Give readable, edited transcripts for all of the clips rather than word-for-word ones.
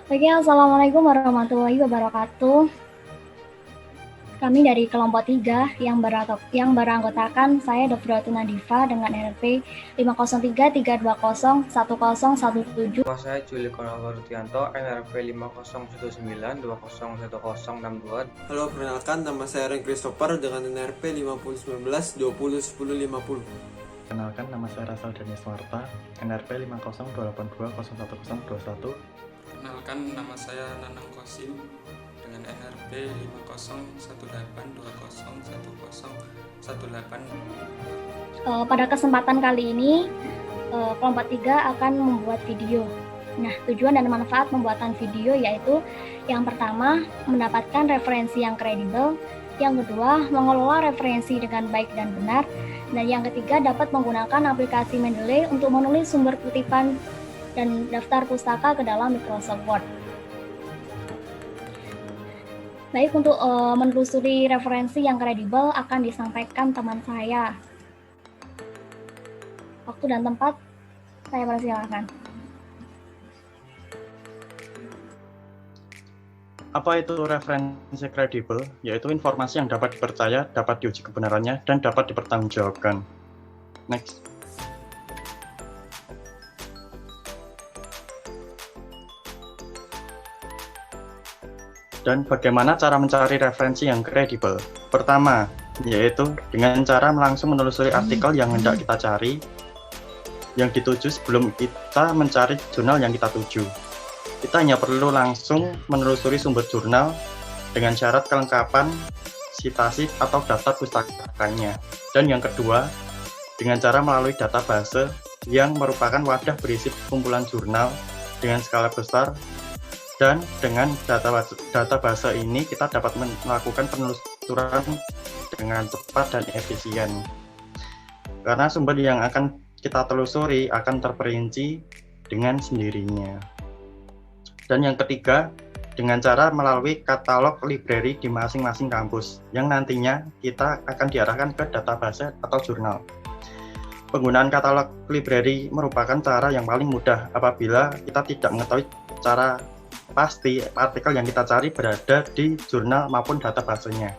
Oke, Assalamualaikum warahmatullahi wabarakatuh. Kami dari kelompok 3 yang beranggotakan saya Dr. Nadifa dengan NRP 503-320-1017. Nama saya Juli Konawar Rutianto, NRP 501920101062. Halo, perkenalkan nama saya Ren Christopher dengan NRP 5019201050. Kenalkan, nama saya Rasal Daniswarta, NRP 50282011021. Kenalkan, nama saya Nanang Kosim dengan NRP 501820101018. Pada kesempatan kali ini, kelompok 3 akan membuat video. Nah, tujuan dan manfaat pembuatan video yaitu yang pertama, mendapatkan referensi yang kredibel, yang kedua, mengelola referensi dengan baik dan benar, dan yang ketiga, dapat menggunakan aplikasi Mendeley untuk menulis sumber kutipan dan daftar pustaka ke dalam Microsoft Word. Baik, untuk menelusuri referensi yang kredibel akan disampaikan teman saya. Waktu dan tempat, saya persilakan. Apa itu referensi kredibel? Yaitu informasi yang dapat dipercaya, dapat diuji kebenarannya, dan dapat dipertanggungjawabkan. Next. Dan bagaimana cara mencari referensi yang kredibel? Pertama, yaitu dengan cara langsung menelusuri artikel yang hendak kita cari, yang dituju sebelum kita mencari jurnal yang kita tuju. Kita hanya perlu langsung menelusuri sumber jurnal dengan syarat kelengkapan, citasi, atau daftar pustakanya. Dan yang kedua, dengan cara melalui database yang merupakan wadah berisi kumpulan jurnal dengan skala besar, dan dengan database ini kita dapat melakukan penelusuran dengan cepat dan efisien. Karena sumber yang akan kita telusuri akan terperinci dengan sendirinya. Dan yang ketiga, dengan cara melalui katalog library di masing-masing kampus, yang nantinya kita akan diarahkan ke database atau jurnal. Penggunaan katalog library merupakan cara yang paling mudah apabila kita tidak mengetahui cara pasti artikel yang kita cari berada di jurnal maupun databasenya.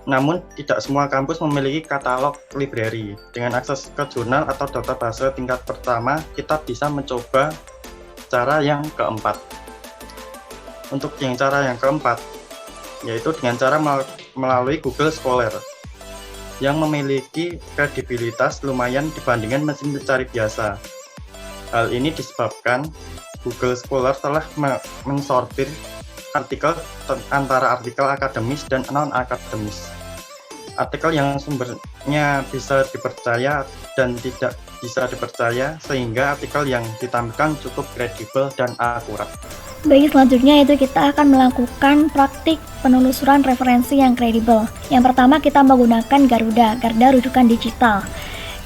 Namun, tidak semua kampus memiliki katalog library. Dengan akses ke jurnal atau database tingkat pertama, kita bisa mencoba cara yang keempat. Untuk yang cara yang keempat, yaitu dengan cara melalui Google Scholar, yang memiliki kredibilitas lumayan dibandingkan mesin pencari biasa. Hal ini disebabkan Google Scholar telah mensortir artikel antara artikel akademis dan non-akademis. Artikel yang sumbernya bisa dipercaya dan tidak bisa dipercaya, sehingga artikel yang ditampilkan cukup kredibel dan akurat. Baik, selanjutnya itu kita akan melakukan praktik penelusuran referensi yang kredibel. Yang pertama kita menggunakan Garuda, Garda rujukan digital.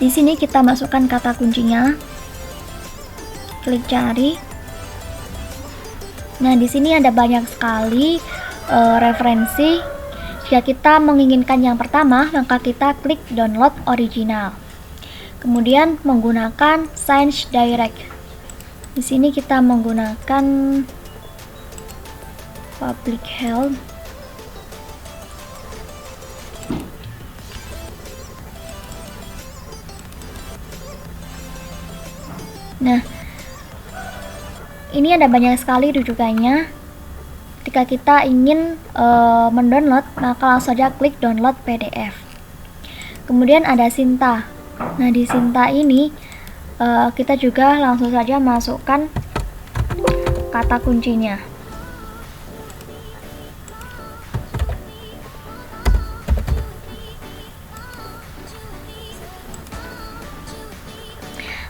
Di sini kita masukkan kata kuncinya, klik cari. Nah, di sini ada banyak sekali referensi. Jika kita menginginkan yang pertama, maka kita klik download original. Kemudian menggunakan Science Direct. Di sini kita menggunakan Public Health. Nah, ini ada banyak sekali rujukannya. Ketika kita ingin mendownload, maka langsung saja klik download PDF. Kemudian ada Sinta. Nah, di Sinta ini kita juga langsung saja masukkan kata kuncinya.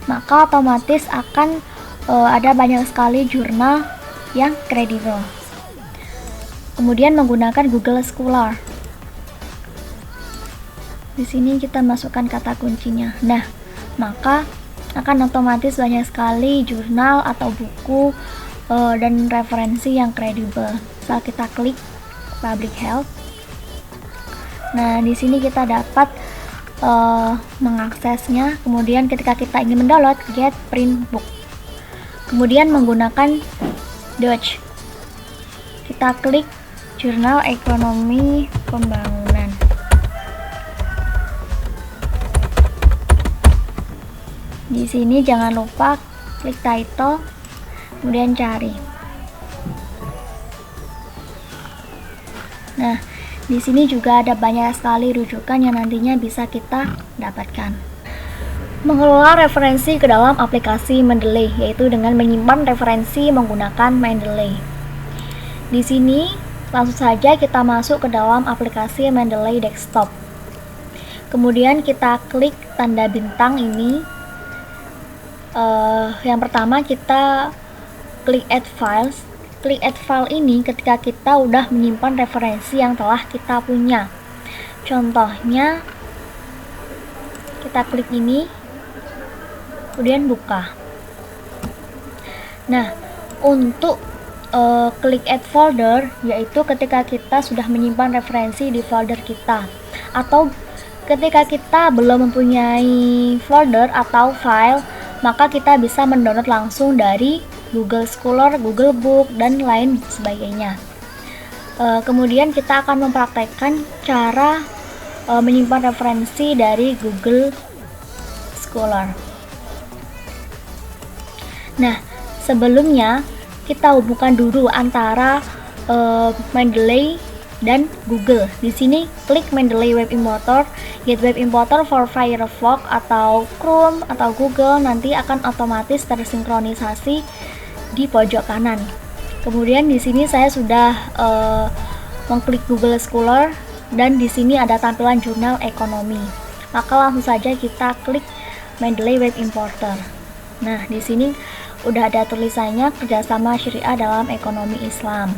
Maka otomatis akan ada banyak sekali jurnal yang kredibel. Kemudian menggunakan Google Scholar. Di sini kita masukkan kata kuncinya. Nah, maka akan otomatis banyak sekali jurnal atau buku dan referensi yang kredibel. Setelah kita klik Public Health. Nah, di sini kita dapat mengaksesnya. Kemudian ketika kita ingin mendownload, get print book. Kemudian menggunakan Dutch. Kita klik Jurnal Ekonomi Pembangunan. Di sini jangan lupa klik title, kemudian cari. Nah, di sini juga ada banyak sekali rujukan yang nantinya bisa kita dapatkan. Mengelola referensi ke dalam aplikasi Mendeley, yaitu dengan menyimpan referensi menggunakan Mendeley. Di sini langsung saja kita masuk ke dalam aplikasi Mendeley Desktop. Kemudian kita klik tanda bintang ini. Yang pertama kita klik Add Files. Klik Add File ini ketika kita udah menyimpan referensi yang telah kita punya. Contohnya kita klik ini, kemudian buka. Nah, untuk klik Add Folder, yaitu ketika kita sudah menyimpan referensi di folder kita, atau ketika kita belum mempunyai folder atau file, maka kita bisa mendownload langsung dari Google Scholar, Google Book, dan lain sebagainya. Kemudian kita akan mempraktekkan cara menyimpan referensi dari Google Scholar. Nah, sebelumnya kita hubungkan dulu antara Mendeley dan Google. Di sini klik Mendeley Web Importer, get Web Importer for Firefox atau Chrome atau Google, nanti akan otomatis tersinkronisasi di pojok kanan. Kemudian di sini saya sudah mengklik Google Scholar dan di sini ada tampilan jurnal ekonomi. Maka langsung saja kita klik Mendeley Web Importer. Nah, di sini udah ada tulisannya kerjasama syariah dalam ekonomi Islam.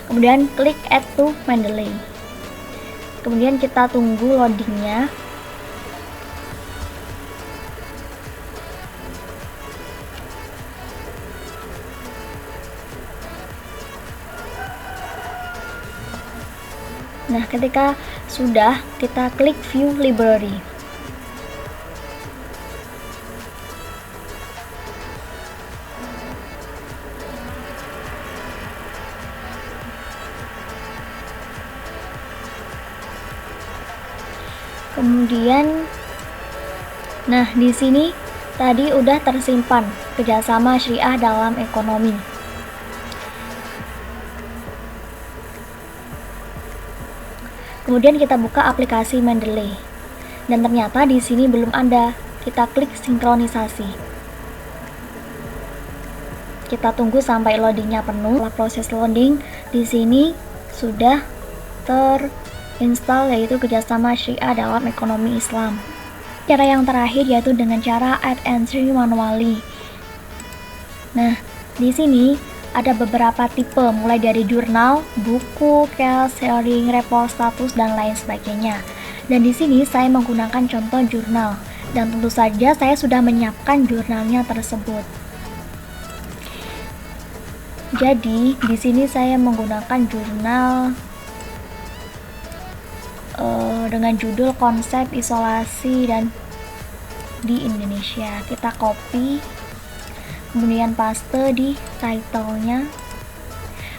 Kemudian klik Add to Mendeley. Kemudian kita tunggu loadingnya. Nah, ketika sudah, kita klik View Library. Kemudian, nah di sini tadi udah tersimpan kerjasama syariah dalam ekonomi. Kemudian kita buka aplikasi Mendeley, dan ternyata di sini belum ada. Kita klik sinkronisasi. Kita tunggu sampai loadingnya penuh. Setelah proses loading, di sini sudah install, yaitu kerjasama syariah dalam ekonomi Islam. Cara yang terakhir yaitu dengan cara add entry manually. Nah, di sini ada beberapa tipe, mulai dari jurnal, buku, case, sharing, report, status, dan lain sebagainya. Dan di sini saya menggunakan contoh jurnal, dan tentu saja saya sudah menyiapkan jurnalnya tersebut. Jadi, di sini saya menggunakan jurnal dengan judul konsep isolasi dan di Indonesia. Kita copy, kemudian paste di title-nya,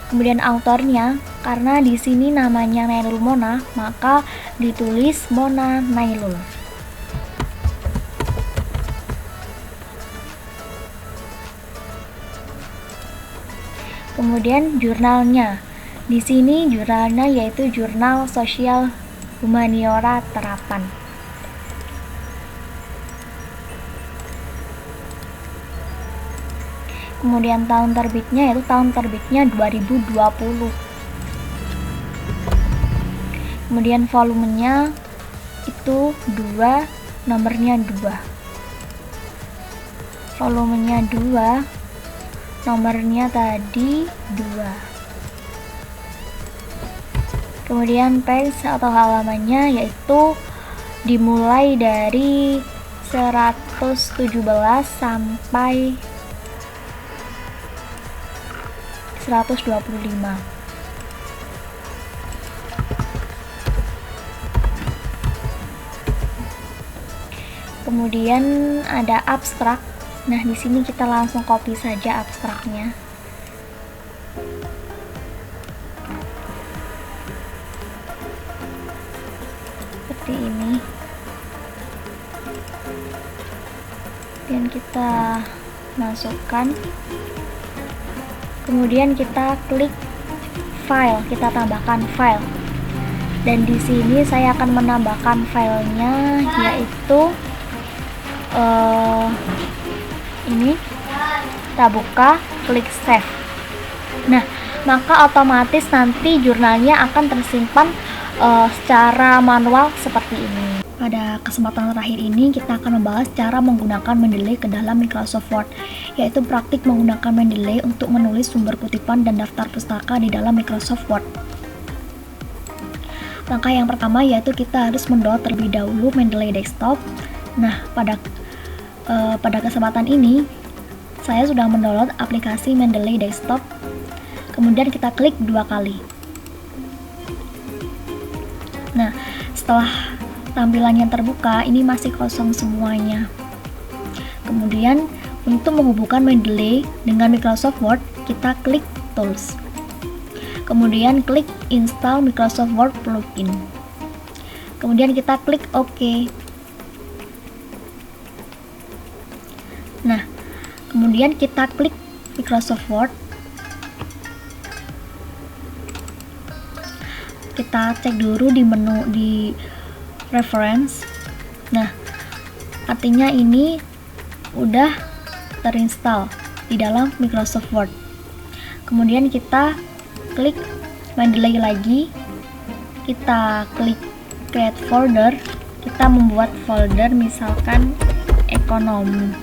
kemudian autornya, karena di sini namanya Nailul Mona, maka ditulis Mona Nailul. Kemudian jurnalnya, di sini jurnalnya yaitu Jurnal Sosial Humaniora Terapan. Kemudian tahun terbitnya yaitu tahun terbitnya 2020. Kemudian volumenya itu 2, nomornya 2. Volumenya 2, nomornya tadi 2. Kemudian page atau halamannya yaitu dimulai dari 117 sampai 125. Kemudian ada abstrak. Nah, di sini kita langsung copy saja abstraknya. seperti ini. Dan kita masukkan, kemudian kita klik file, kita tambahkan file. Dan di sini saya akan menambahkan filenya, yaitu ini. Kita buka, klik save. Nah, maka otomatis nanti jurnalnya akan tersimpan secara manual seperti ini. Pada kesempatan terakhir ini kita akan membahas cara menggunakan Mendeley ke dalam Microsoft Word, yaitu praktik menggunakan Mendeley untuk menulis sumber kutipan dan daftar pustaka di dalam Microsoft Word. Langkah yang pertama yaitu kita harus mendownload terlebih dahulu Mendeley Desktop. Nah, pada kesempatan ini saya sudah mendownload aplikasi Mendeley Desktop. Kemudian kita klik 2 kali. Nah, setelah tampilannya terbuka, ini masih kosong semuanya. Kemudian untuk menghubungkan Mendeley dengan Microsoft Word, kita klik Tools. Kemudian klik Install Microsoft Word Plugin. Kemudian kita klik OK. Nah, kemudian kita klik Microsoft Word. Kita cek dulu di menu di Reference. Nah, artinya ini udah terinstall di dalam Microsoft Word. Kemudian kita klik Mendeley lagi. Kita klik Create Folder. Kita membuat folder misalkan ekonomi.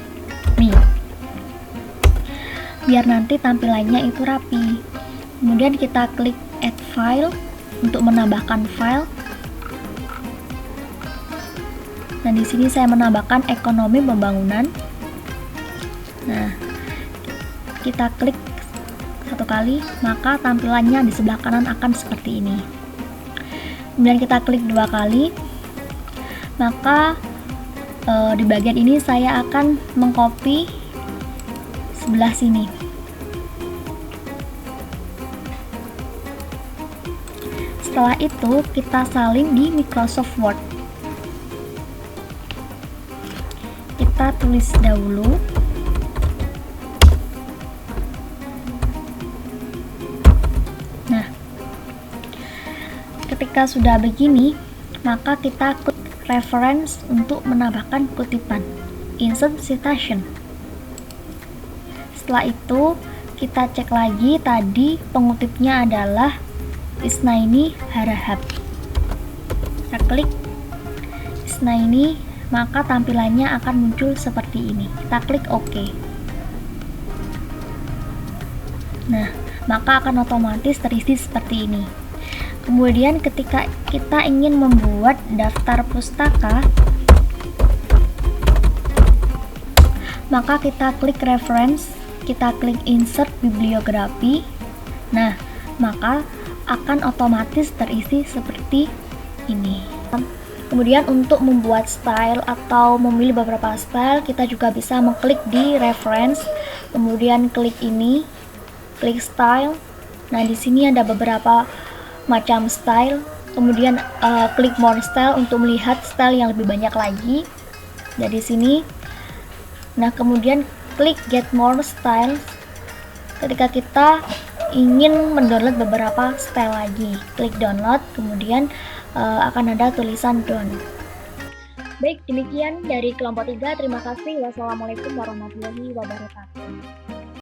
Biar nanti tampilannya itu rapi. Kemudian kita klik Add File untuk menambahkan file. Nah, di sini saya menambahkan ekonomi pembangunan. Nah, kita klik 1 kali, maka tampilannya di sebelah kanan akan seperti ini. Kemudian kita klik 2 kali, maka di bagian ini saya akan mengcopy sebelah sini. Setelah itu kita salin di Microsoft Word. Kita tulis dahulu. Nah, ketika sudah begini, maka kita klik reference untuk menambahkan kutipan, insert citation. Setelah itu kita cek lagi, tadi pengutipnya adalah Isnaini Harahap. Kita klik Isnaini, maka tampilannya akan muncul seperti ini. Kita klik OK. Nah, maka akan otomatis terisi seperti ini. Kemudian ketika kita ingin membuat daftar pustaka, maka kita klik reference, kita klik insert bibliografi. Nah, maka akan otomatis terisi seperti ini. Kemudian untuk membuat style atau memilih beberapa style, kita juga bisa mengklik di reference, kemudian klik ini, klik style. Nah, di sini ada beberapa macam style, kemudian klik more style untuk melihat style yang lebih banyak lagi dari sini. Nah, kemudian klik get more style ketika kita ingin mendownload beberapa style lagi. Klik download, kemudian akan ada tulisan down. Baik, demikian dari kelompok 3. Terima kasih. Wassalamualaikum warahmatullahi wabarakatuh.